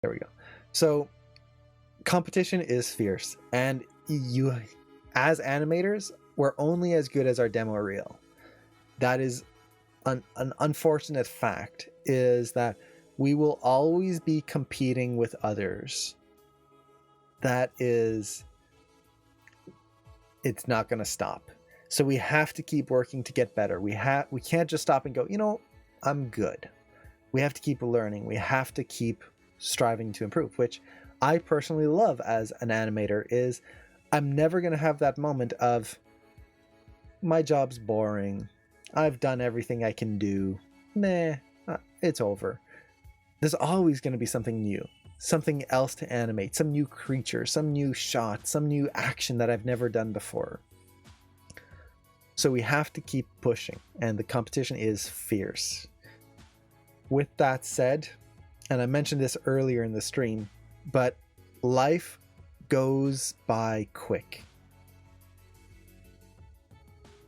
There we go. So competition is fierce, and you, as animators, we're only as good as our demo reel. That is an unfortunate fact, is that we will always be competing with others. That is, it's not going to stop. So we have to keep working to get better. We can't just stop and go, I'm good. We have to keep learning. We have to keep striving to improve, which I personally love as an animator. Is I'm never going to have that moment of my job's boring. I've done everything I can do. Nah, it's over. There's always going to be something new, something else to animate, some new creature, some new shot, some new action that I've never done before. So we have to keep pushing, and the competition is fierce. With that said, and I mentioned this earlier in the stream, but life goes by quick.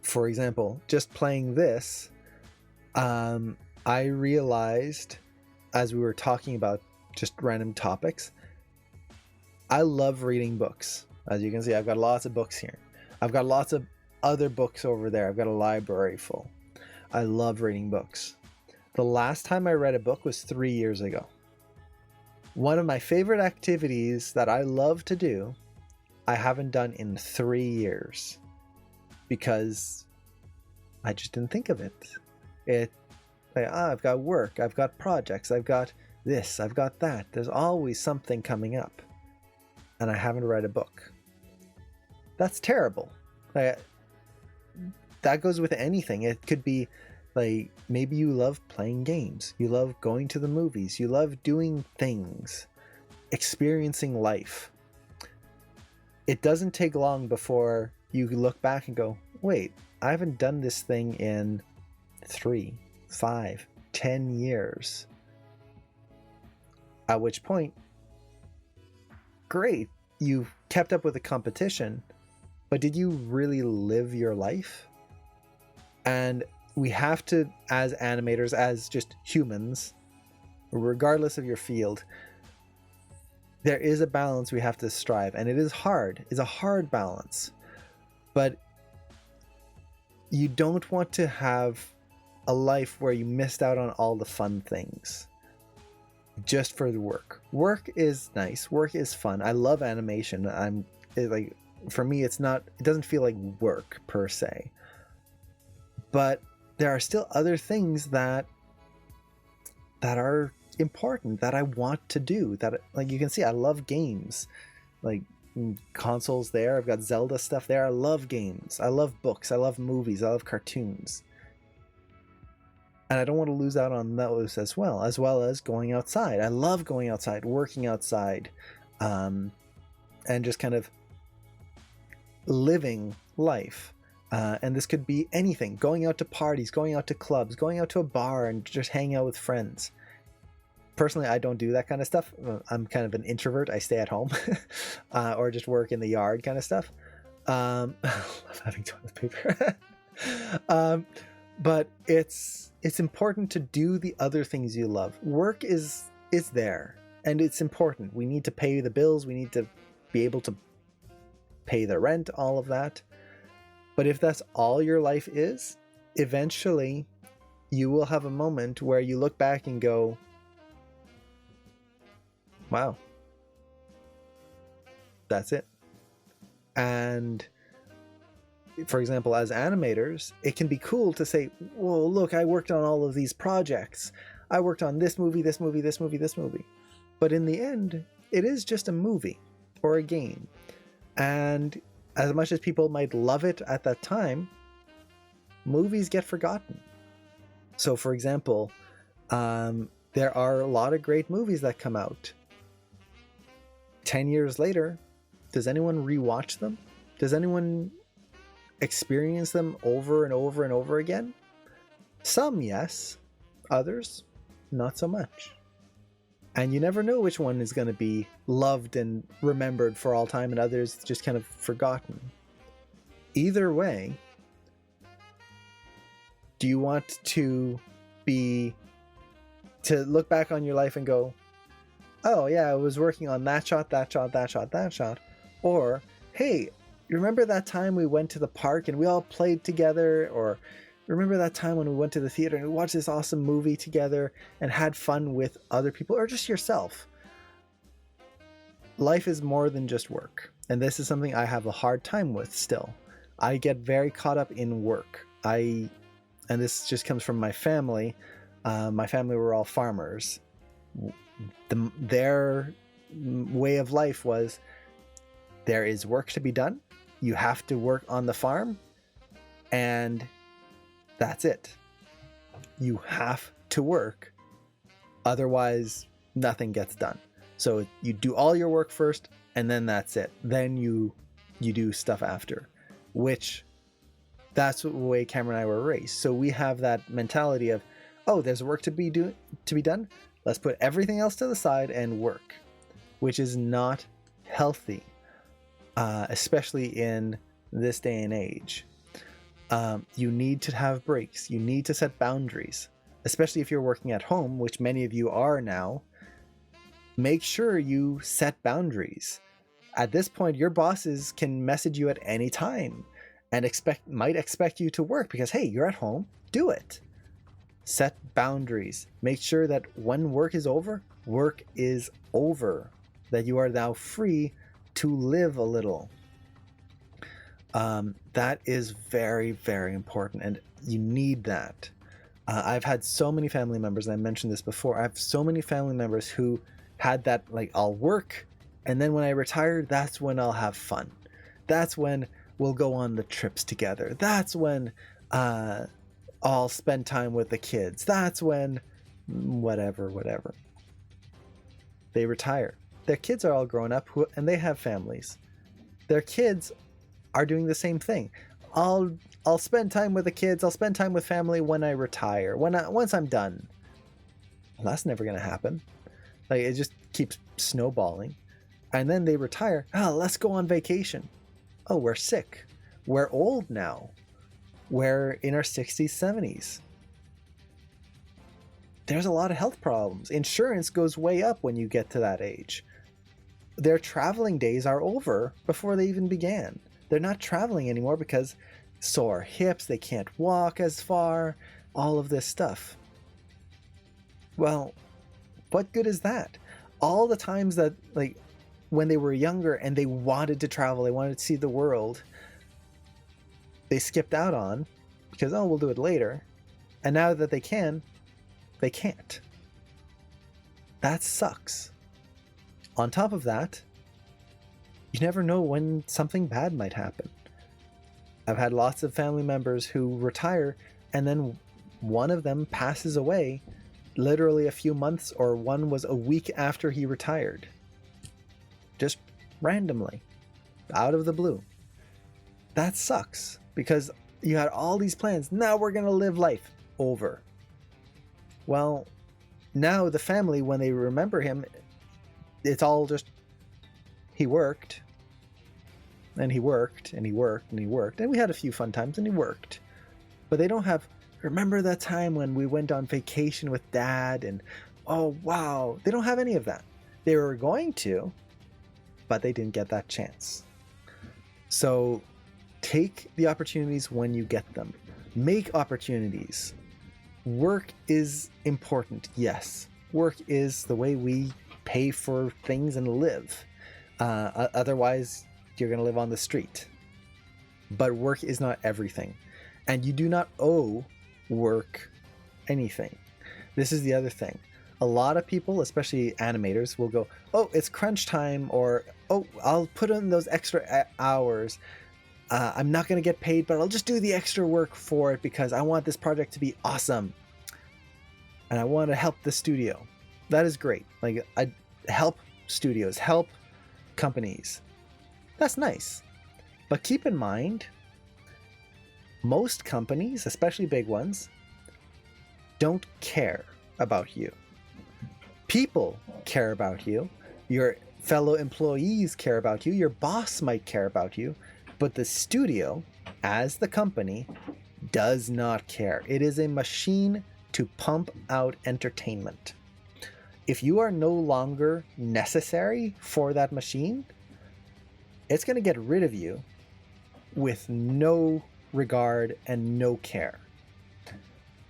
For example, just playing this, I realized as we were talking about just random topics, I love reading books. As you can see, I've got lots of books here. I've got lots of other books over there. I've got a library full. I love reading books. The last time I read a book was 3 years ago. One of my favorite activities that I love to do, I haven't done in 3 years because I just didn't think of it. I've got work, I've got projects, I've got this, I've got that. There's always something coming up, and I haven't read a book. That's terrible. That goes with anything. It could be like, maybe you love playing games, you love going to the movies, you love doing things, experiencing life. It doesn't take long before you look back and go, wait, I haven't done this thing in 3, 5, 10 years. At which point, great, you've kept up with the competition, but did you really live your life? And we have to, as animators, as just humans, regardless of your field, there is a balance we have to strive, and it is hard. It's a hard balance, but you don't want to have a life where you missed out on all the fun things just for the work. Work is nice. Work is fun. I love animation. For me, it doesn't feel like work per se, but there are still other things that are important that I want to do. That, like you can see, I love games, like consoles there. I've got Zelda stuff there. I love games. I love books. I love movies. I love cartoons. And I don't want to lose out on those as well as going outside. I love going outside, working outside, and just kind of living life. And this could be anything, going out to parties, going out to clubs, going out to a bar and just hang out with friends. Personally, I don't do that kind of stuff. I'm kind of an introvert. I stay at home or just work in the yard kind of stuff. I love having toilet paper. But it's important to do the other things you love. Work is there, and it's important. We need to pay the bills. We need to be able to pay the rent, all of that. But if that's all your life is, eventually you will have a moment where you look back and go, wow, that's it. And for example, as animators, it can be cool to say, well, look, I worked on all of these projects. I worked on this movie, this movie, this movie, this movie. But in the end, it is just a movie or a game. And as much as people might love it at that time, movies get forgotten. So for example, there are a lot of great movies that come out. 10 years later, does anyone rewatch them? Does anyone experience them over and over and over again? Some, yes. Others, not so much. And you never know which one is going to be loved and remembered for all time and others just kind of forgotten. Either way, do you want to look back on your life and go, Oh yeah, I was working on that shot, that shot, that shot, that shot. Or, hey, you remember that time we went to the park and we all played together? Or remember that time when we went to the theater and we watched this awesome movie together and had fun with other people or just yourself? Life is more than just work. And this is something I have a hard time with still. I get very caught up in work. And this just comes from my family. My family were all farmers. Their way of life was, there is work to be done. You have to work on the farm, and that's it. You have to work. Otherwise, nothing gets done. So you do all your work first, and then that's it. Then you do stuff after, which that's the way Cameron and I were raised. So we have that mentality of, oh, there's work to be done. Let's put everything else to the side and work, which is not healthy, especially in this day and age. You need to have breaks. You need to set boundaries, especially if you're working at home, which many of you are now. Make sure you set boundaries. At this point, your bosses can message you at any time and might expect you to work because, hey, you're at home, do it. Set boundaries. Make sure that when work is over, that you are now free to live a little. That is very, very important, and you need that. I've had so many family members, and I mentioned this before, I have so many family members who had that, like, I'll work, and then when I retire, that's when I'll have fun. That's when we'll go on the trips together. That's when I'll spend time with the kids. That's when whatever. They retire. Their kids are all grown up and they have families. Their kids are doing the same thing. I'll spend time with the kids. I'll spend time with family when I retire. Once I'm done. Well, that's never going to happen. Like, it just keeps snowballing. And then they retire. Oh, let's go on vacation. Oh, we're sick. We're old now. We're in our 60s, 70s. There's a lot of health problems. Insurance goes way up when you get to that age. Their traveling days are over before they even began. They're not traveling anymore because sore hips, they can't walk as far, all of this stuff. Well, what good is that? All the times that, like, when they were younger and they wanted to travel, they wanted to see the world, they skipped out on because, oh, we'll do it later. And now that they can, they can't. That sucks. On top of that, you never know when something bad might happen. I've had lots of family members who retire and then one of them passes away literally a few months, or one was a week after he retired. Just randomly, out of the blue. That sucks because you had all these plans. Now we're going to live life. Over. Well, now the family, when they remember him, it's all just, he worked, and he worked, and he worked, and he worked, and we had a few fun times, and he worked. But they don't have, remember that time when we went on vacation with Dad, and oh wow, they don't have any of that. They were going to, but they didn't get that chance. So take the opportunities when you get them. Make opportunities. Work is important, yes. Work is the way we pay for things and live. Otherwise, you're going to live on the street. But work is not everything. And you do not owe work anything. This is the other thing. A lot of people, especially animators, will go, oh, it's crunch time, or, oh, I'll put in those extra hours. I'm not going to get paid, but I'll just do the extra work for it because I want this project to be awesome. And I want to help the studio. That is great. Like, I help studios, help companies. That's nice. But keep in mind, most companies, especially big ones, don't care about you. People care about you. Your fellow employees care about you. Your boss might care about you. But the studio, as the company, does not care. It is a machine to pump out entertainment. if you are no longer necessary for that machine, it's going to get rid of you with no regard and no care.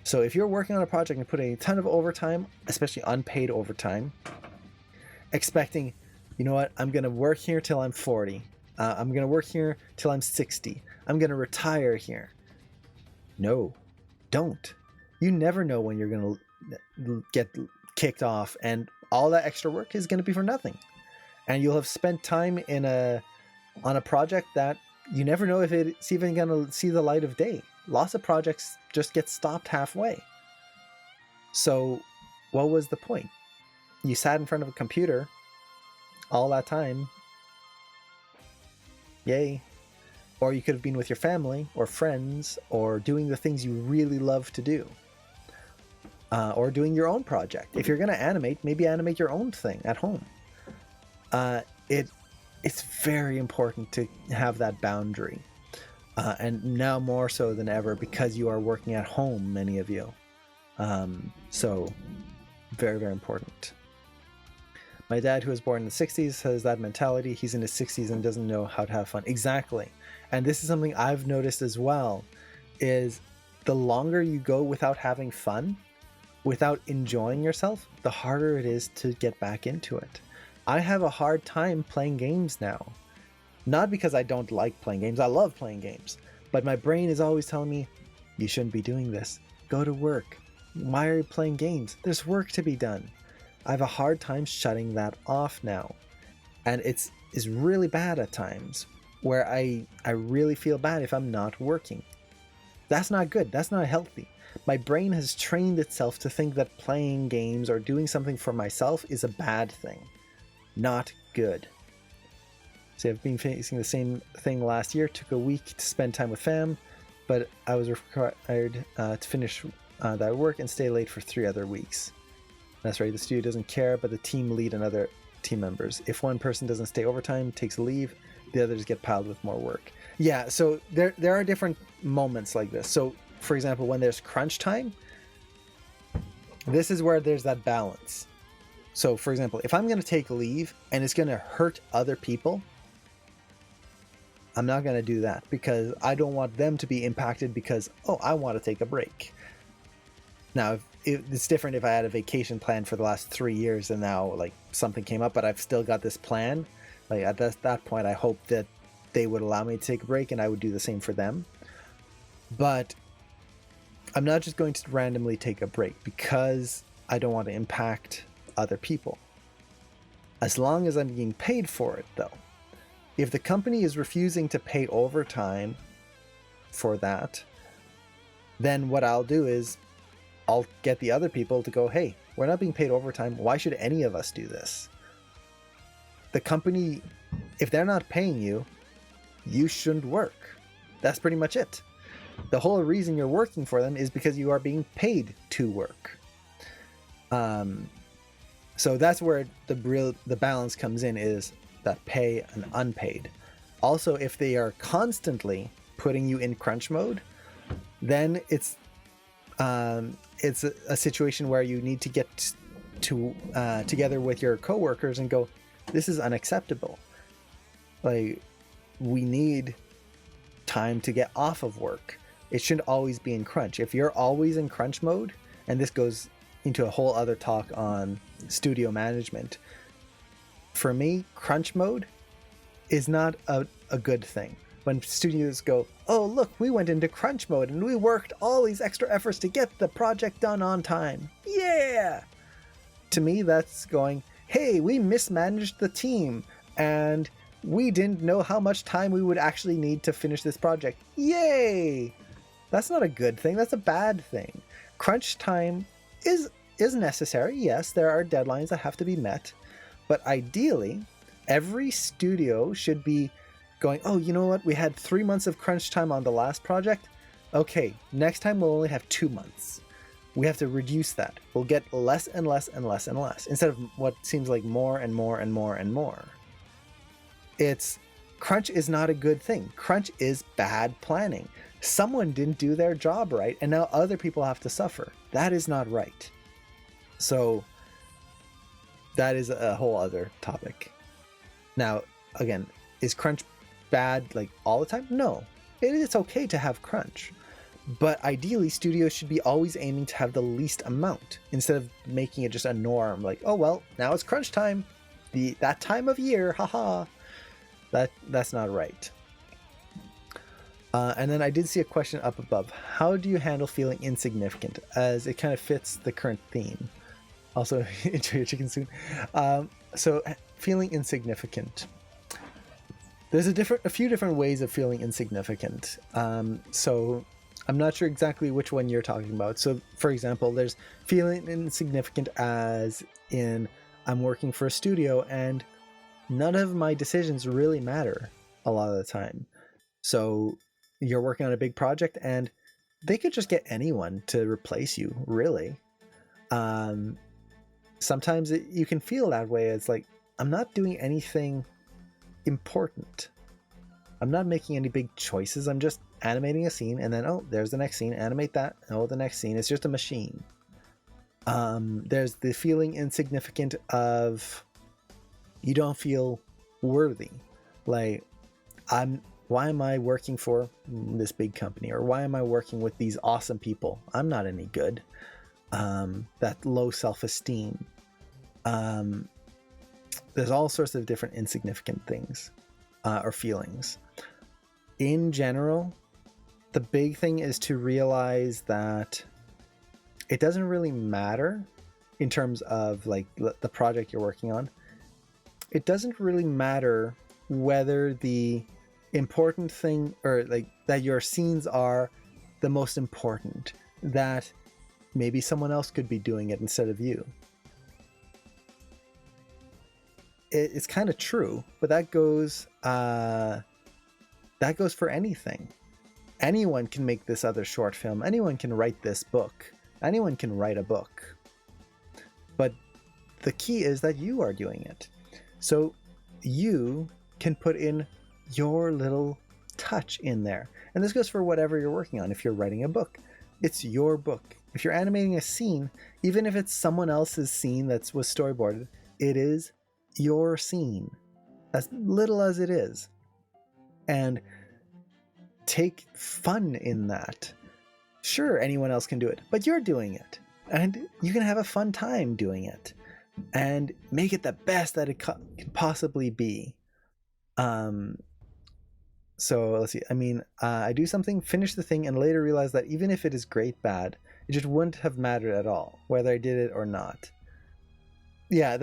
So if you're working on a project and putting a ton of overtime, especially unpaid overtime, expecting, you know what, I'm going to work here till I'm 40. I'm going to work here till I'm 60. I'm going to retire here. No, don't. You never know when you're going to get kicked off, and all that extra work is going to be for nothing. And you'll have spent time on a project that you never know if it's even going to see the light of day. Lots of projects just get stopped halfway. So what was the point? You sat in front of a computer all that time. Yay. Or you could have been with your family or friends, or doing the things you really love to do. Or doing your own project. If you're going to animate, maybe animate your own thing at home. It's very important to have that boundary. And now more so than ever, because you are working at home, many of you. So very, very important. My dad, who was born in the 60s, has that mentality. He's in his 60s and doesn't know how to have fun. Exactly. And this is something I've noticed as well, is the longer you go without having fun, without enjoying yourself, the harder it is to get back into it. I have a hard time playing games now. Not because I don't like playing games. I love playing games. But my brain is always telling me, you shouldn't be doing this. Go to work. Why are you playing games? There's work to be done. I have a hard time shutting that off now. And it's really bad at times, where I really feel bad if I'm not working. That's not good. That's not healthy. My brain has trained itself to think that playing games or doing something for myself is a bad thing. Not good. So I've been facing the same thing last year. Took a week to spend time with fam, but I was required to finish that work and stay late for 3 other weeks. That's right, the studio doesn't care, but the team lead and other team members. If one person doesn't stay overtime, takes a leave, the others get piled with more work. Yeah, so there are different moments like this. So, for example, when there's crunch time, this is where there's that balance. So, for example, if I'm going to take leave and it's going to hurt other people, I'm not going to do that, because I don't want them to be impacted because, I want to take a break. Now, it's different if I had a vacation plan for the last 3 years and now like something came up, but I've still got this plan. Like at that point, I hope that they would allow me to take a break and I would do the same for them. But I'm not just going to randomly take a break because I don't want to impact other people. As long as I'm being paid for it, though. If the company is refusing to pay overtime for that, then what I'll do is I'll get the other people to go, hey, we're not being paid overtime. Why should any of us do this? The company, if they're not paying you, you shouldn't work. That's pretty much it. The whole reason you're working for them is because you are being paid to work. So that's where the balance comes in, is that pay and unpaid. Also, if they are constantly putting you in crunch mode, then it's a situation where you need to get to together with your coworkers and go, this is unacceptable. Like, we need time to get off of work. It shouldn't always be in crunch. If you're always in crunch mode, and this goes into a whole other talk on studio management, for me, crunch mode is not a good thing. When studios go, oh, look, we went into crunch mode and we worked all these extra efforts to get the project done on time. Yeah! To me, that's going, hey, we mismanaged the team and we didn't know how much time we would actually need to finish this project. Yay! That's not a good thing. That's a bad thing. Crunch time is necessary. Yes, there are deadlines that have to be met. But ideally, every studio should be going, oh, you know what? We had 3 months of crunch time on the last project. Okay, next time we'll only have 2 months. We have to reduce that. We'll get less and less and less and less, instead of what seems like more and more and more and more. Crunch is not a good thing. Crunch is bad planning. Someone didn't do their job right, and now other people have to suffer. That is not right. So that is a whole other topic. Now, again, is crunch bad like all the time? No. It's okay to have crunch. But ideally, studios should be always aiming to have the least amount instead of making it just a norm. Like, oh well, now it's crunch time. That time of year, haha. That's not right. And then I did see a question up above. How do you handle feeling insignificant? As it kind of fits the current theme. Also, enjoy your chicken soon. So feeling insignificant. There's a few different ways of feeling insignificant. So I'm not sure exactly which one you're talking about. So, for example, there's feeling insignificant as in I'm working for a studio and none of my decisions really matter a lot of the time. So you're working on a big project and they could just get anyone to replace you, really. Sometimes you can feel that way. It's like, I'm not doing anything important. I'm not making any big choices. I'm just animating a scene and then, oh, there's the next scene. Animate that. Oh, the next scene. It's just a machine. There's the feeling insignificant of you don't feel worthy. Like, why am I working for this big company? Or why am I working with these awesome people? I'm not any good. That low self-esteem. There's all sorts of different insignificant things or feelings. In general, the big thing is to realize that it doesn't really matter in terms of like the project you're working on. It doesn't really matter whether the important thing or like that your scenes are the most important, that maybe someone else could be doing it instead of you. It's kind of true, but that goes for anything. Anyone can make this other short film. Anyone can write this book. Anyone can write a book. But the key is that you are doing it. So you can put in your little touch in there. And this goes for whatever you're working on. If you're writing a book, it's your book. If you're animating a scene, even if it's someone else's scene that was storyboarded, it is your scene, as little as it is. And take fun in that. Sure, anyone else can do it, but you're doing it. And you can have a fun time doing it. And make it the best that it can possibly be. So let's see. I mean, I do something, finish the thing, and later realize that even if it is great bad, it just wouldn't have mattered at all, whether I did it or not. Yeah,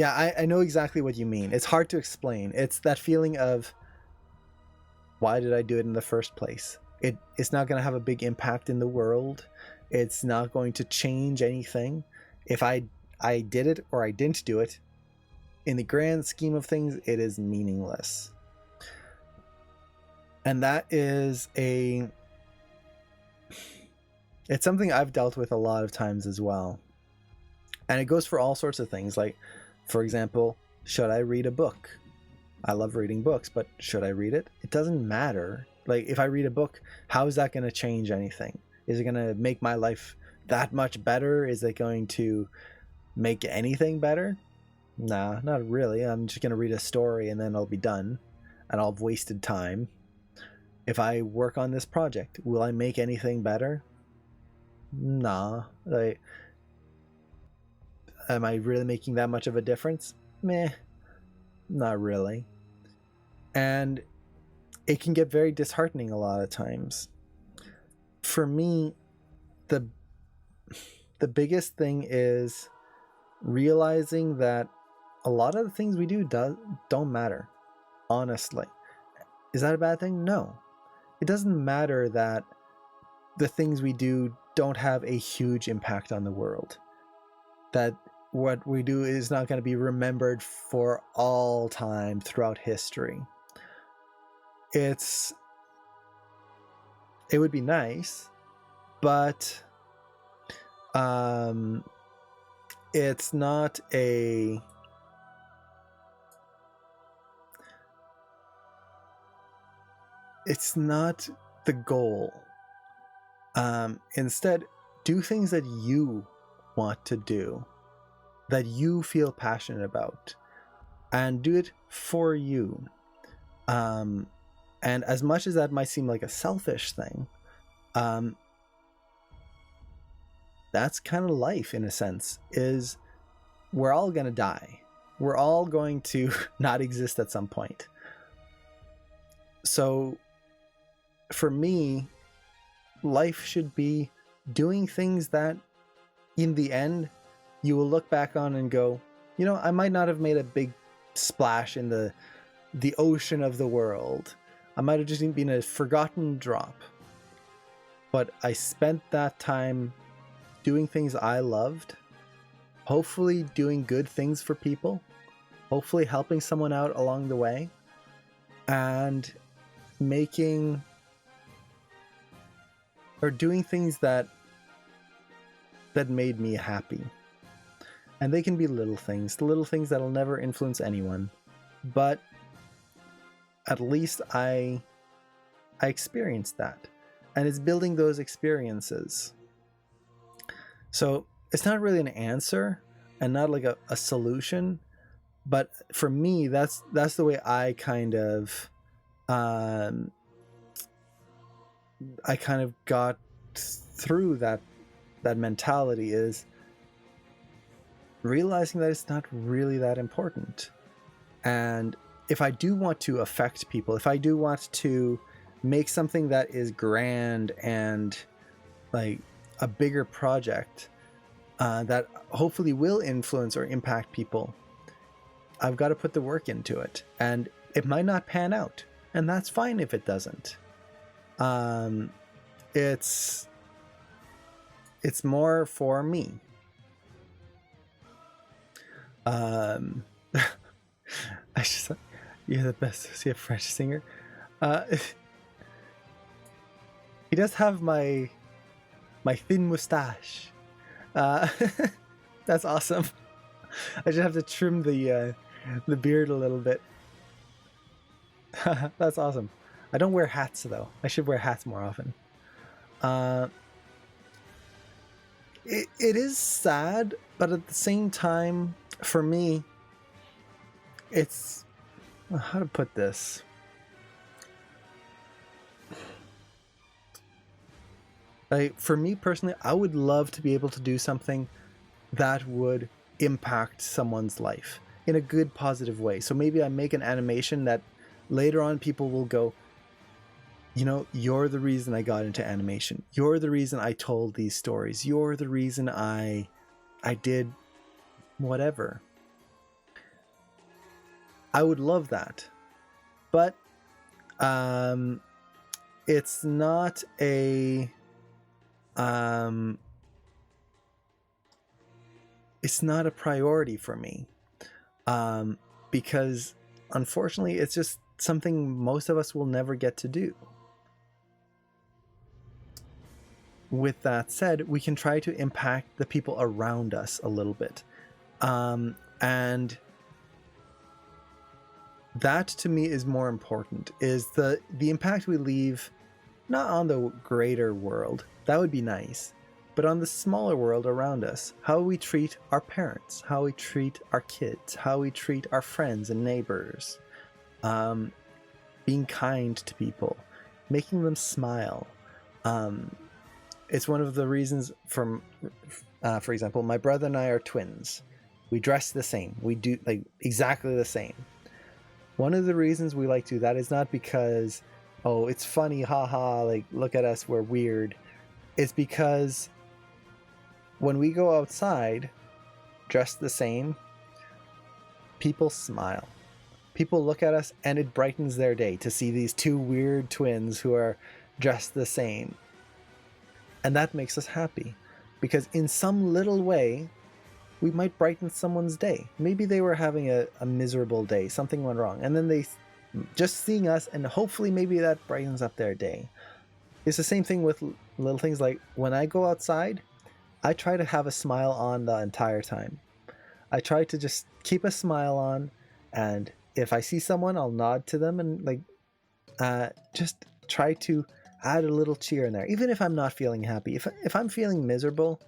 I know exactly what you mean. It's hard to explain. It's that feeling of, why did I do it in the first place? It's not going to have a big impact in the world. It's not going to change anything. If I did it or I didn't do it, in the grand scheme of things, it is meaningless. And that is it's something I've dealt with a lot of times as well. And it goes for all sorts of things. Like, for example, should I read a book? I love reading books, but should I read it? It doesn't matter. Like, if I read a book, how is that going to change anything? Is it going to make my life that much better? Is it going to make anything better? Nah, not really. I'm just going to read a story and then I'll be done. And I'll have wasted time. If I work on this project, will I make anything better? Nah. Like, am I really making that much of a difference? Meh. Not really. And it can get very disheartening a lot of times. For me, the biggest thing is realizing that a lot of the things we do don't matter, honestly. Is that a bad thing? No. It doesn't matter that the things we do don't have a huge impact on the world. That what we do is not going to be remembered for all time throughout history. It would be nice, but it's not the goal. Instead, do things that you want to do, that you feel passionate about, and do it for you. And as much as that might seem like a selfish thing, that's kind of life in a sense. Is we're all going to die. We're all going to not exist at some point. So for me, life should be doing things that in the end you will look back on and go, you know, I might not have made a big splash in the ocean of the world. I might have just been a forgotten drop. But I spent that time doing things I loved, hopefully doing good things for people, hopefully helping someone out along the way, and making or doing things that made me happy. And they can be little things that'll never influence anyone, but at least I experienced that, and it's building those experiences. So it's not really an answer and not like a solution, but for me, that's the way I kind of got through that mentality, is realizing that it's not really that important. And if I do want to affect people, if I do want to make something that is grand and like a bigger project that hopefully will influence or impact people, I've got to put the work into it. And it might not pan out, and that's fine if it doesn't. It's more for me. I just, you're the best associate French singer. He does have my thin mustache. That's awesome. I just have to trim the beard a little bit. That's awesome. I don't wear hats though. I should wear hats more often. It is sad, but at the same time, for me, it's, how to put this? Like, for me personally, I would love to be able to do something that would impact someone's life in a good, positive way. So maybe I make an animation that later on people will go, you know, you're the reason I got into animation. You're the reason I told these stories. You're the reason I did whatever. I would love that. But it's not a priority for me, because unfortunately it's just something most of us will never get to do. With that said, we can try to impact the people around us a little bit, and that to me is more important, is the impact we leave, not on the greater world, that would be nice, but on the smaller world around us. How we treat our parents, how we treat our kids, how we treat our friends and neighbors, being kind to people, making them smile. It's one of the reasons, for example, my brother and I are twins. We dress the same. We do like exactly the same. One of the reasons we like to do that is not because, oh, it's funny, haha, like look at us, we're weird. It's because when we go outside dressed the same, people smile. People look at us and it brightens their day to see these two weird twins who are dressed the same. And that makes us happy, because in some little way, we might brighten someone's day. Maybe they were having a miserable day, something went wrong, and then they just seeing us, and hopefully maybe that brightens up their day. It's the same thing with little things like when I go outside, I try to have a smile on the entire time. I try to just keep a smile on, and if I see someone, I'll nod to them and like just try to add a little cheer in there, even if I'm not feeling happy. If I'm feeling miserable,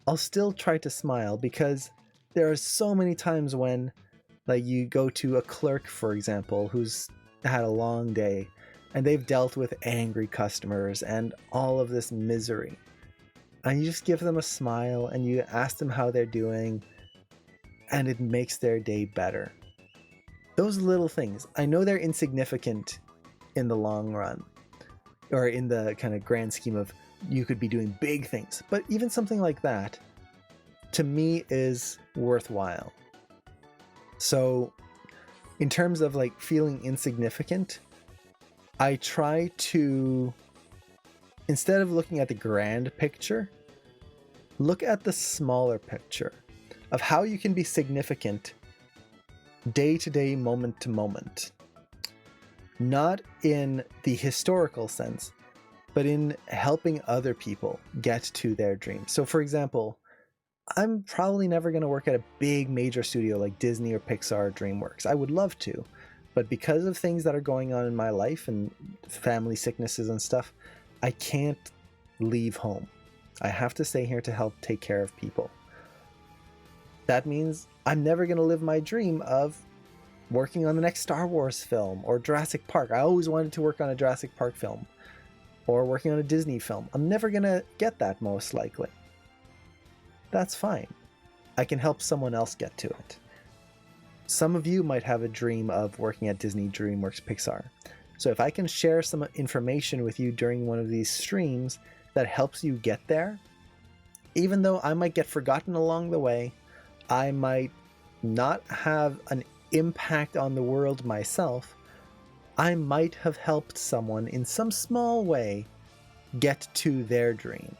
I'll still try to smile, because there are so many times when, like, you go to a clerk, for example, who's had a long day and they've dealt with angry customers and all of this misery. And you just give them a smile and you ask them how they're doing, and it makes their day better. Those little things, I know they're insignificant in the long run, or in the kind of grand scheme of you could be doing big things, but even something like that, to me, is worthwhile. So in terms of like feeling insignificant, I try to, instead of looking at the grand picture, look at the smaller picture of how you can be significant day to day, moment to moment. Not in the historical sense, but in helping other people get to their dreams. So, for example, I'm probably never going to work at a big major studio like Disney or Pixar or DreamWorks. I would love to, but because of things that are going on in my life and family sicknesses and stuff, I can't leave home. I have to stay here to help take care of people. That means I'm never going to live my dream of working on the next Star Wars film or Jurassic Park. I always wanted to work on a Jurassic Park film or working on a Disney film. I'm never going to get that, most likely. That's fine. I can help someone else get to it. Some of you might have a dream of working at Disney, DreamWorks, Pixar. So if I can share some information with you during one of these streams that helps you get there, even though I might get forgotten along the way, I might not have an impact on the world myself, I might have helped someone in some small way get to their dream.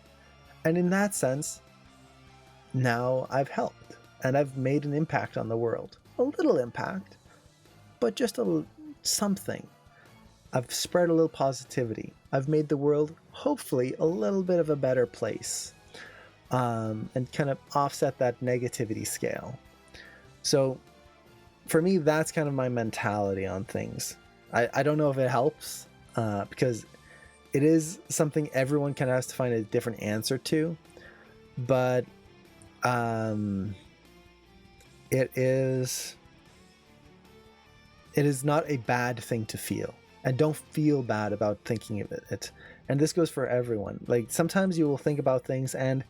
And in that sense, now I've helped and I've made an impact on the world. A little impact, but just something. I've spread a little positivity. I've made the world hopefully a little bit of a better place, and kind of offset that negativity scale. So for me, that's kind of my mentality on things. I don't know if it helps, because it is something everyone kind of has to find a different answer to, but it is not a bad thing to feel, and don't feel bad about thinking of it. And this goes for everyone. Like, sometimes you will think about things and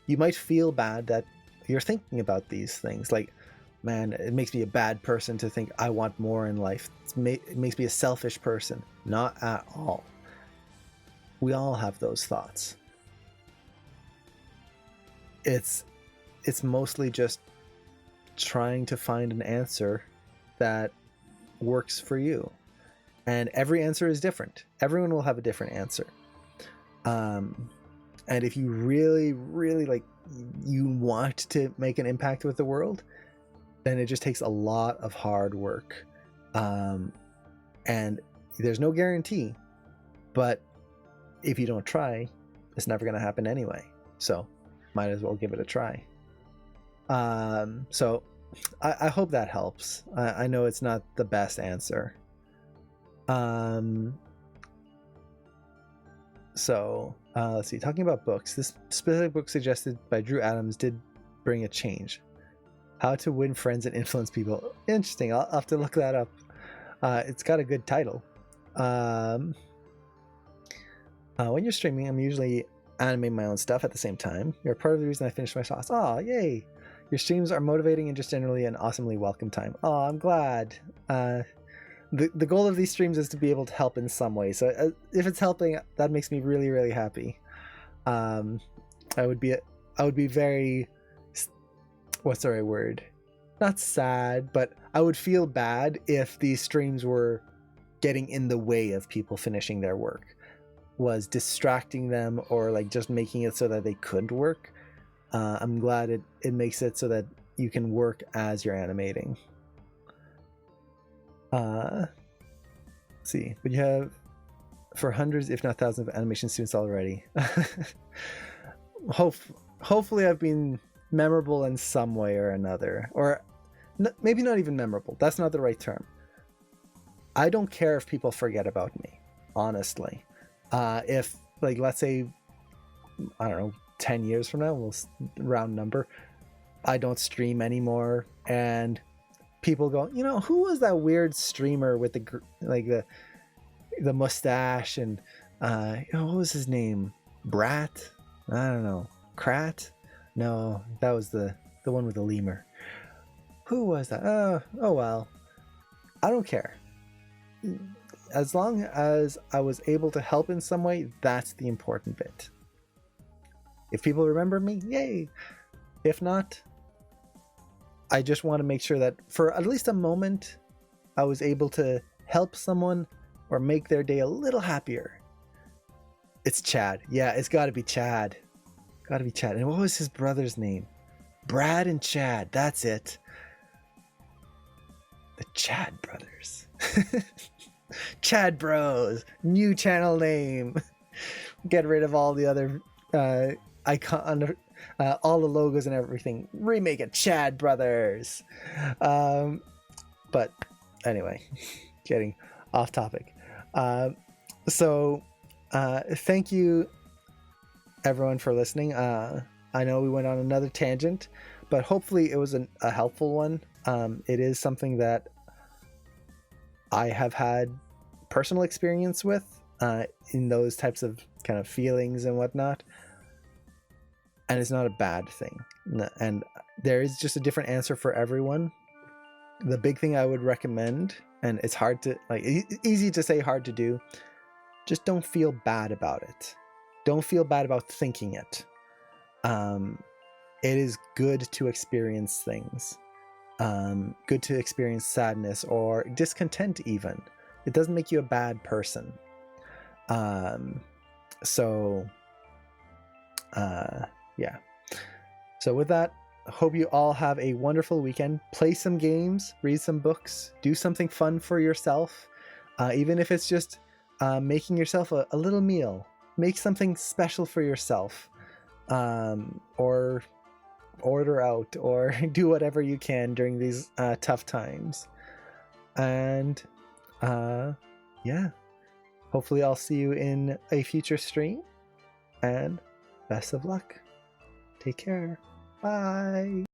you might feel bad that you're thinking about these things. Like, man, it makes me a bad person to think I want more in life. It makes me a selfish person. Not at all. We all have those thoughts. It's mostly just trying to find an answer that works for you. And every answer is different. Everyone will have a different answer. And if you really, really you want to make an impact with the world, then it just takes a lot of hard work. And there's no guarantee, but if you don't try, it's never going to happen anyway. So might as well give it a try. So I hope that helps. I know it's not the best answer. So let's see, talking about books, this specific book suggested by Drew Adams did bring a change. How to Win Friends and Influence People. Interesting. I'll have to look that up. It's got a good title. When you're streaming, I'm usually animating my own stuff at the same time. You're part of the reason I finished my sauce. Oh, yay. Your streams are motivating and just generally an awesomely welcome time. Oh, I'm glad. The goal of these streams is to be able to help in some way. So if it's helping, that makes me really, really happy. I would be very, what's the right word? Not sad, but I would feel bad if these streams were getting in the way of people finishing their work, was distracting them, or like just making it so that they couldn't work. I'm glad it makes it so that you can work as you're animating. Let's see, but you have for hundreds, if not thousands, of animation students already. Hopefully I've been memorable in some way or another, or maybe not even memorable. That's not the right term. I don't care if people forget about me, honestly. If, like, let's say, I don't know, 10 years from now, we'll round number, I don't stream anymore, and people go, who was that weird streamer with the mustache and what was his name? Brat? I don't know. Krat? No, that was the one with the lemur. Who was that? Oh well. I don't care. As long as I was able to help in some way, that's the important bit. If people remember me, yay. If not, I just want to make sure that for at least a moment, I was able to help someone or make their day a little happier. It's Chad. Yeah, it's got to be Chad. Got to be Chad. And what was his brother's name? Brad and Chad. That's it. The Chad brothers. Chad Bros. New channel name. Get rid of all the other icon, all the logos and everything. Remake it Chad Brothers. But anyway, getting off topic. So thank you everyone for listening. I know we went on another tangent, but hopefully it was a helpful one. It is something that I have had personal experience with in those types of kind of feelings and whatnot, and it's not a bad thing, and there is just a different answer for everyone. The big thing I would recommend, and it's hard to easy to say, hard to do, just don't feel bad about it. Don't feel bad about thinking it. It is good to experience things. Good to experience sadness or discontent even. It doesn't make you a bad person. Yeah. So with that, I hope you all have a wonderful weekend. Play some games, read some books, do something fun for yourself. Even if it's just making yourself a little meal. Make something special for yourself. Or order out, or do whatever you can during these tough times. And yeah, hopefully I'll see you in a future stream, and best of luck. Take care. Bye.